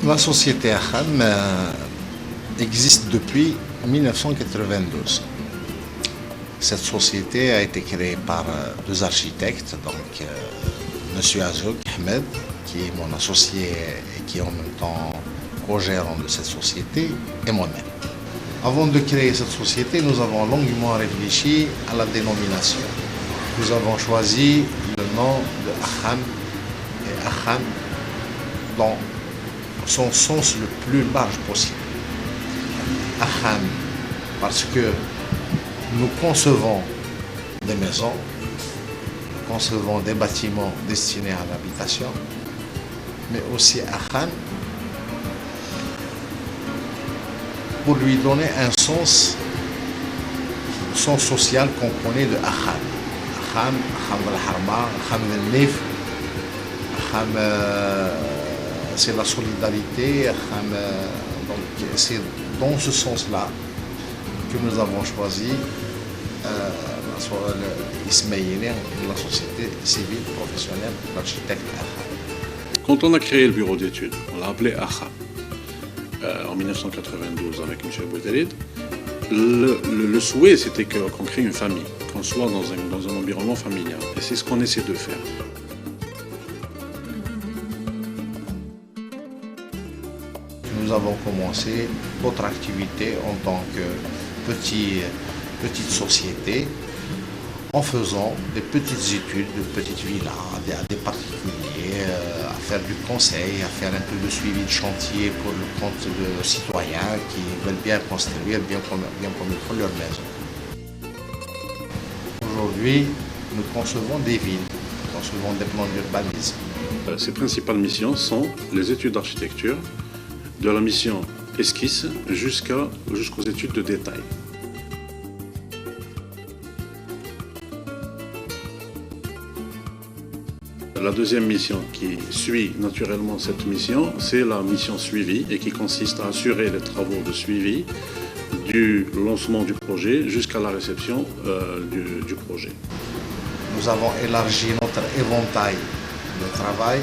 La société Aham existe depuis 1992. Cette société a été créée par deux architectes, donc M. Azouk Ahmed, qui est mon associé et qui est en même temps co-gérant de cette société, et moi-même. Avant de créer cette société, nous avons longuement réfléchi à la dénomination. Nous avons choisi le nom de Aham, et Aham dans son sens le plus large possible. Aham, parce que nous concevons des maisons, nous concevons des bâtiments destinés à l'habitation, mais aussi Aham pour lui donner un sens social qu'on connaît de Aham. Aham, Aham al-Harma, Aham al-Nif, Aham, c'est la solidarité, Aham, donc c'est dans ce sens-là que nous avons choisi l'Ismaïlien, la société civile professionnelle d'architectes Aham. Quand on a créé le bureau d'études, on l'a appelé Aham. En 1992 avec M. Boutelit, le souhait c'était qu'on crée une famille, qu'on soit dans un environnement familial. Et c'est ce qu'on essaie de faire. Nous avons commencé notre activité en tant que petite société en faisant des petites études, de petites villas, à des particuliers, à faire du conseil, à faire un peu de suivi de chantier pour le compte de citoyens qui veulent bien construire, bien comme il faut leur maison. Aujourd'hui, nous concevons des villes, nous concevons des plans d'urbanisme. Ses principales missions sont les études d'architecture, de la mission esquisse jusqu'aux études de détail. La deuxième mission qui suit naturellement cette mission, c'est la mission suivi et qui consiste à assurer les travaux de suivi du lancement du projet jusqu'à la réception du projet. Nous avons élargi notre éventail de travail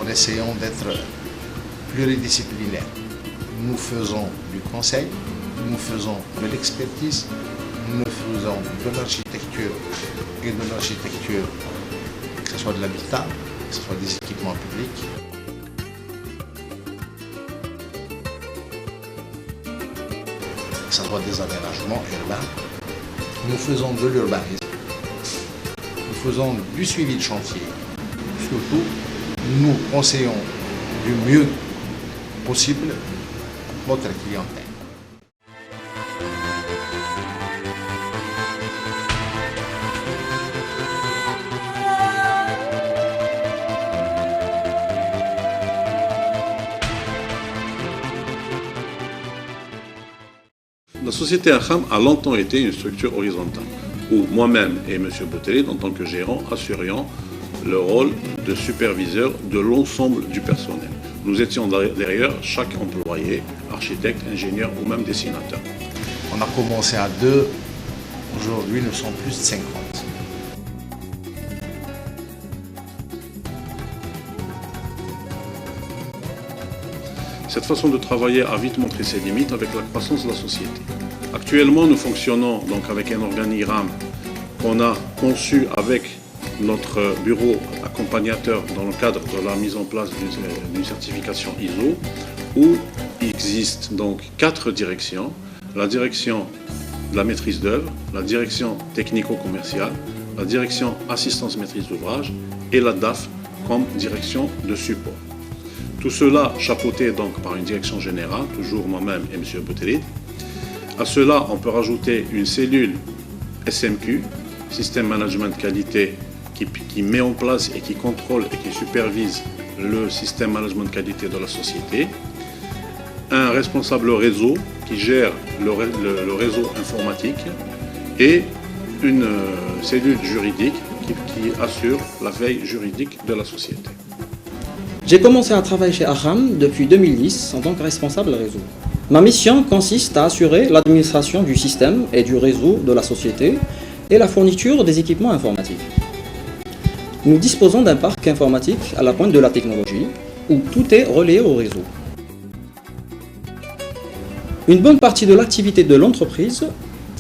en essayant d'être pluridisciplinaires. Nous faisons du conseil, nous faisons de l'expertise, nous faisons de l'architecture et de l'architecture, que ce soit de l'habitat, que ce soit des équipements publics. Que ce soit des aménagements urbains. Nous faisons de l'urbanisme. Nous faisons du suivi de chantier. Surtout, nous conseillons du mieux possible notre clientèle. La société Aham a longtemps été une structure horizontale, où moi-même et M. Boutelit, en tant que gérant, assurions le rôle de superviseur de l'ensemble du personnel. Nous étions derrière chaque employé, architecte, ingénieur ou même dessinateur. On a commencé à 2, aujourd'hui nous sommes plus de 50. Cette façon de travailler a vite montré ses limites avec la croissance de la société. Actuellement, nous fonctionnons donc avec un organigramme qu'on a conçu avec notre bureau accompagnateur dans le cadre de la mise en place d'une certification ISO, où il existe donc 4 directions. La direction de la maîtrise d'œuvre, la direction technico-commerciale, la direction assistance maîtrise d'ouvrage et la DAF comme direction de support. Tout cela chapeauté donc par une direction générale, toujours moi-même et M. Boutelit. À cela, on peut rajouter une cellule SMQ, Système Management Qualité, qui met en place et qui contrôle et qui supervise le système management qualité de la société. Un responsable réseau qui gère le réseau informatique et une cellule juridique qui assure la veille juridique de la société. J'ai commencé à travailler chez Aham depuis 2010 en tant que responsable réseau. Ma mission consiste à assurer l'administration du système et du réseau de la société et la fourniture des équipements informatiques. Nous disposons d'un parc informatique à la pointe de la technologie où tout est relayé au réseau. Une bonne partie de l'activité de l'entreprise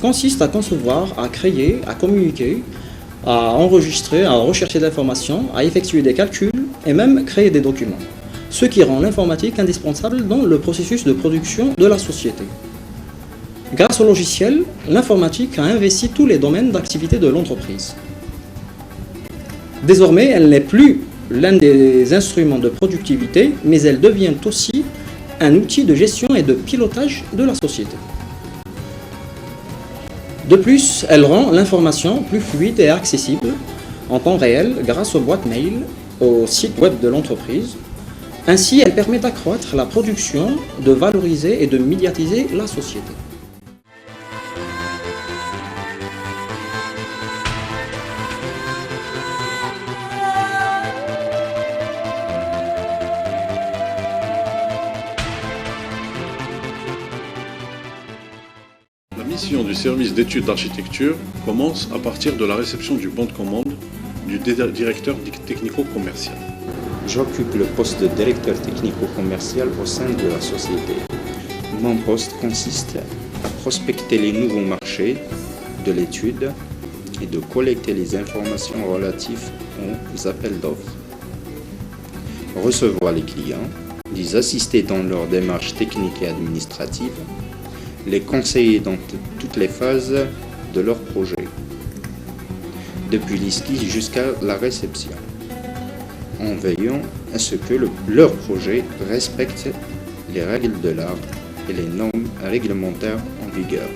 consiste à concevoir, à créer, à communiquer, à enregistrer, à rechercher de l'information, à effectuer des calculs et même créer des documents. Ce qui rend l'informatique indispensable dans le processus de production de la société. Grâce au logiciel, l'informatique a investi tous les domaines d'activité de l'entreprise. Désormais, elle n'est plus l'un des instruments de productivité, mais elle devient aussi un outil de gestion et de pilotage de la société. De plus, elle rend l'information plus fluide et accessible en temps réel grâce aux boîtes mail, au site web de l'entreprise. Ainsi, elle permet d'accroître la production, de valoriser et de médiatiser la société. La mission du service d'études d'architecture commence à partir de la réception du bon de commande du directeur technico-commercial. J'occupe le poste de directeur technico-commercial au sein de la société. Mon poste consiste à prospecter les nouveaux marchés de l'étude et de collecter les informations relatives aux appels d'offres, recevoir les clients, les assister dans leurs démarches techniques et administratives, les conseiller dans toutes les phases de leur projet, depuis l'esquisse jusqu'à la réception, en veillant à ce que leur projet respecte les règles de l'art et les normes réglementaires en vigueur.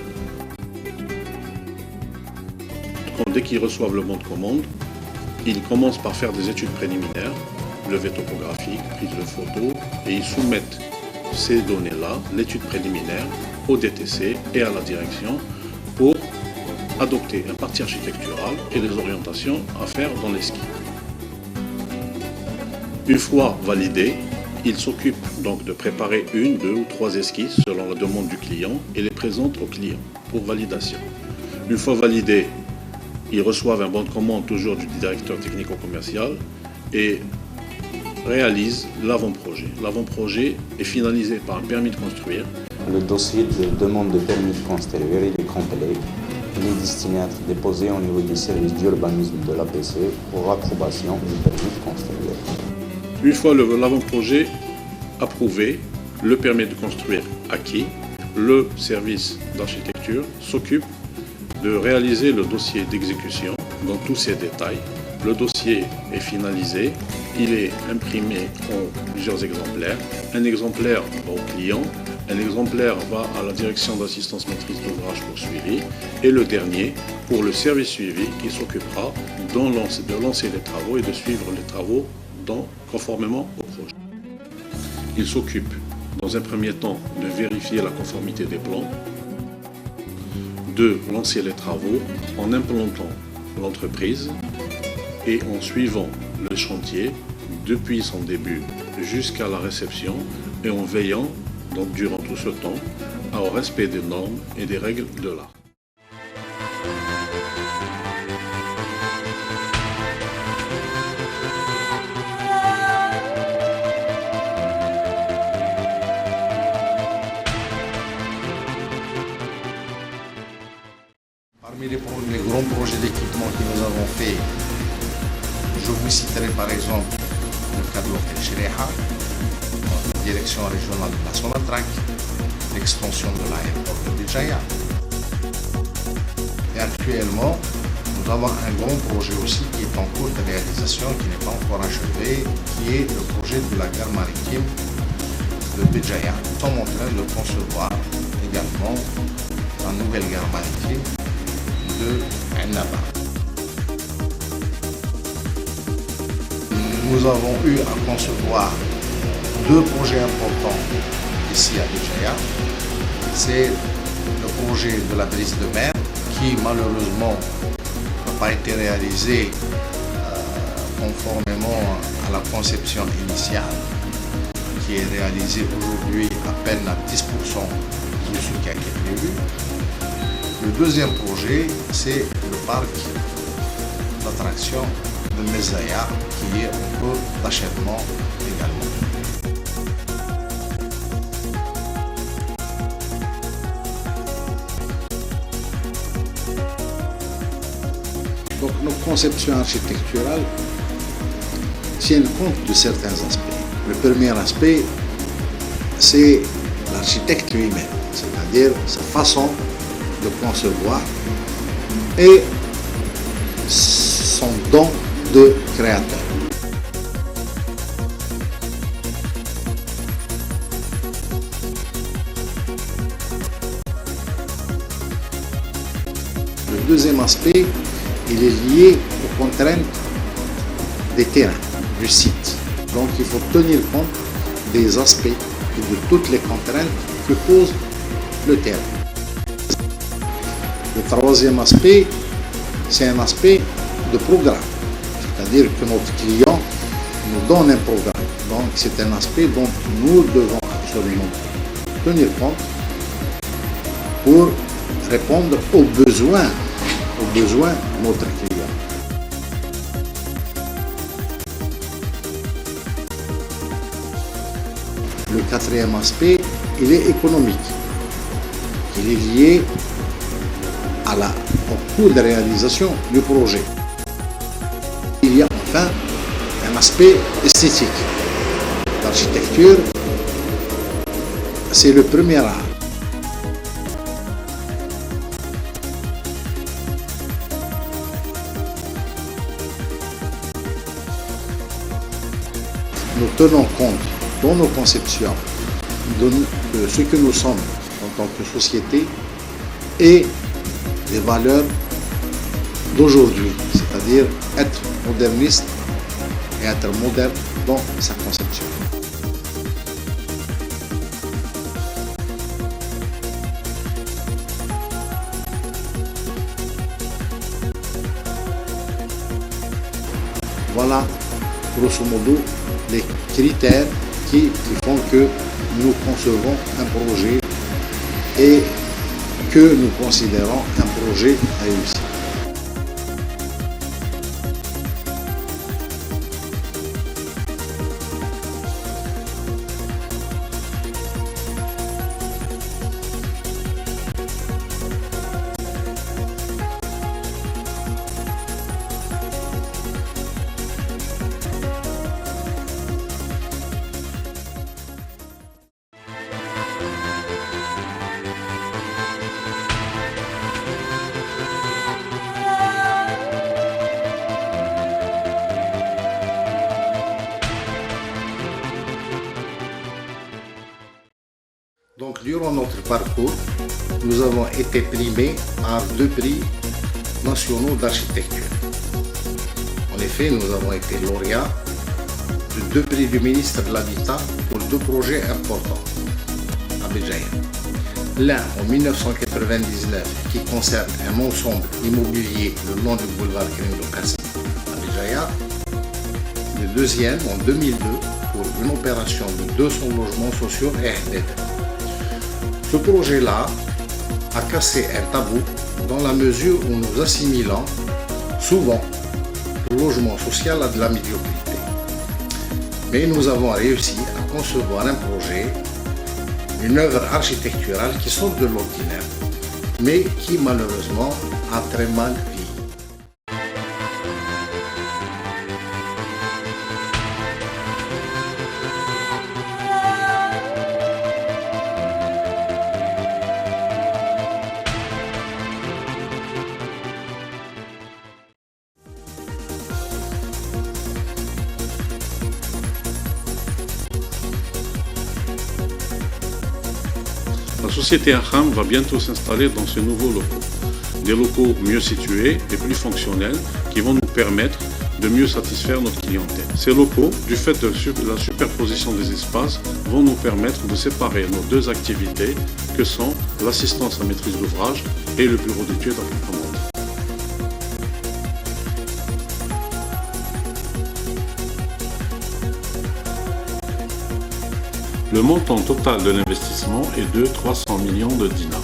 Dès qu'ils reçoivent le bon de commande, ils commencent par faire des études préliminaires, levée topographique, prise de photos, et ils soumettent ces données-là, l'étude préliminaire, au DTC et à la direction pour adopter un parti architectural et les orientations à faire dans les skis. Une fois validé, il s'occupe donc de préparer 1, 2 ou 3 esquisses selon la demande du client et les présente au client pour validation. Une fois validé, ils reçoivent un bon de commande toujours du directeur technico-commercial et réalisent l'avant-projet. L'avant-projet est finalisé par un permis de construire. Le dossier de demande de permis de construire il est complet. Il est destiné à être déposé au niveau du service d'urbanisme de l'APC pour approbation du permis de construire. Une fois l'avant-projet approuvé, le permis de construire acquis, le service d'architecture s'occupe de réaliser le dossier d'exécution dans tous ses détails. Le dossier est finalisé, il est imprimé en plusieurs exemplaires. Un exemplaire va au client, un exemplaire va à la direction d'assistance maîtrise d'ouvrage pour suivi et le dernier pour le service suivi qui s'occupera de lancer les travaux et de suivre les travaux conformément au projet. Il s'occupe dans un premier temps de vérifier la conformité des plans, de lancer les travaux en implantant l'entreprise et en suivant le chantier depuis son début jusqu'à la réception et en veillant donc durant tout ce temps au respect des normes et des règles de l'art. Parmi les grands projets d'équipement que nous avons fait, je vous citerai par exemple le cas de l'hôtel Shereha, la direction régionale de la Sonatrach, l'extension de l'aéroport de Béjaïa. Et actuellement, nous avons un grand projet aussi qui est en cours de réalisation, qui n'est pas encore achevé, qui est le projet de la gare maritime de Béjaïa. Nous sommes en train de concevoir également la nouvelle gare maritime de Annaba. Nous avons eu à concevoir 2 projets importants ici à Béjaïa. C'est le projet de la brise de mer qui malheureusement n'a pas été réalisé conformément à la conception initiale, qui est réalisée aujourd'hui à peine à 10% de ce qui a été prévu. Le deuxième projet, c'est le parc d'attractions de Mezaya, qui est en cours d'achèvement également. conception architecturale tient compte de certains aspects. Le premier aspect, c'est l'architecte lui-même, c'est-à-dire sa façon de concevoir et son don de créateur. Le deuxième aspect, il est lié aux contraintes des terrains, du site. Donc il faut tenir compte des aspects et de toutes les contraintes que pose le terrain. Le troisième aspect, c'est un aspect de programme. C'est-à-dire que notre client nous donne un programme. Donc c'est un aspect dont nous devons absolument tenir compte pour répondre aux besoins de notre client. Le quatrième aspect, il est économique. Il est lié au coût de réalisation du projet. Il y a enfin un aspect esthétique. L'architecture, c'est le premier art. Nous tenons compte dans nos conceptions de ce que nous sommes en tant que société et des valeurs d'aujourd'hui, c'est-à-dire être moderniste et être moderne dans sa conception. Voilà, grosso modo, les critères qui font que nous concevons un projet et que nous considérons un projet réussi. Donc, durant notre parcours, nous avons été primés par 2 prix nationaux d'architecture. En effet, nous avons été lauréats de 2 prix du ministre de l'Habitat pour 2 projets importants à Béjaïa. L'un en 1999 qui concerne un ensemble immobilier le long du boulevard Krindo Kassim à Béjaïa. Le deuxième en 2002 pour une opération de 200 logements sociaux et HDD. Ce projet-là a cassé un tabou dans la mesure où nous assimilons souvent le logement social à de la médiocrité. Mais nous avons réussi à concevoir un projet, une œuvre architecturale qui sort de l'ordinaire, mais qui malheureusement a très mal vieilli. La société Aham va bientôt s'installer dans ces nouveaux locaux. Des locaux mieux situés et plus fonctionnels qui vont nous permettre de mieux satisfaire notre clientèle. Ces locaux, du fait de la superposition des espaces, vont nous permettre de séparer nos 2 activités que sont l'assistance à maîtrise d'ouvrage et le bureau d'études approfondies. Le montant total de l'investissement est de 300 millions de dinars.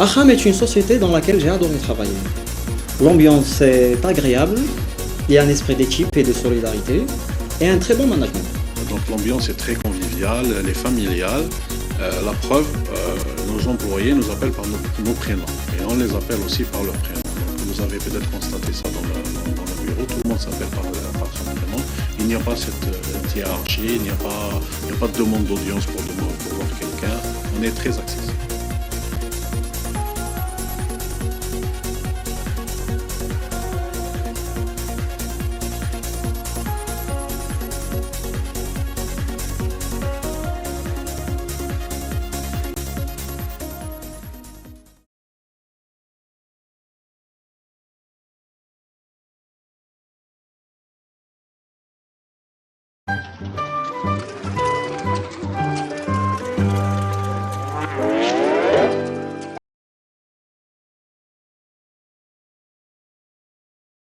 Aham est une société dans laquelle j'ai adoré travailler. L'ambiance est agréable, il y a un esprit d'équipe et de solidarité et un très bon management. Donc l'ambiance est très conviviale, elle est familiale. La preuve, nos employés nous appellent par nos prénoms et on les appelle aussi par leur prénom. Donc, vous avez peut-être constaté ça dans le bureau, tout le monde s'appelle par son prénom. Il n'y a pas cette hiérarchie, il n'y a pas de demande d'audience pour voir quelqu'un. On est très accessible.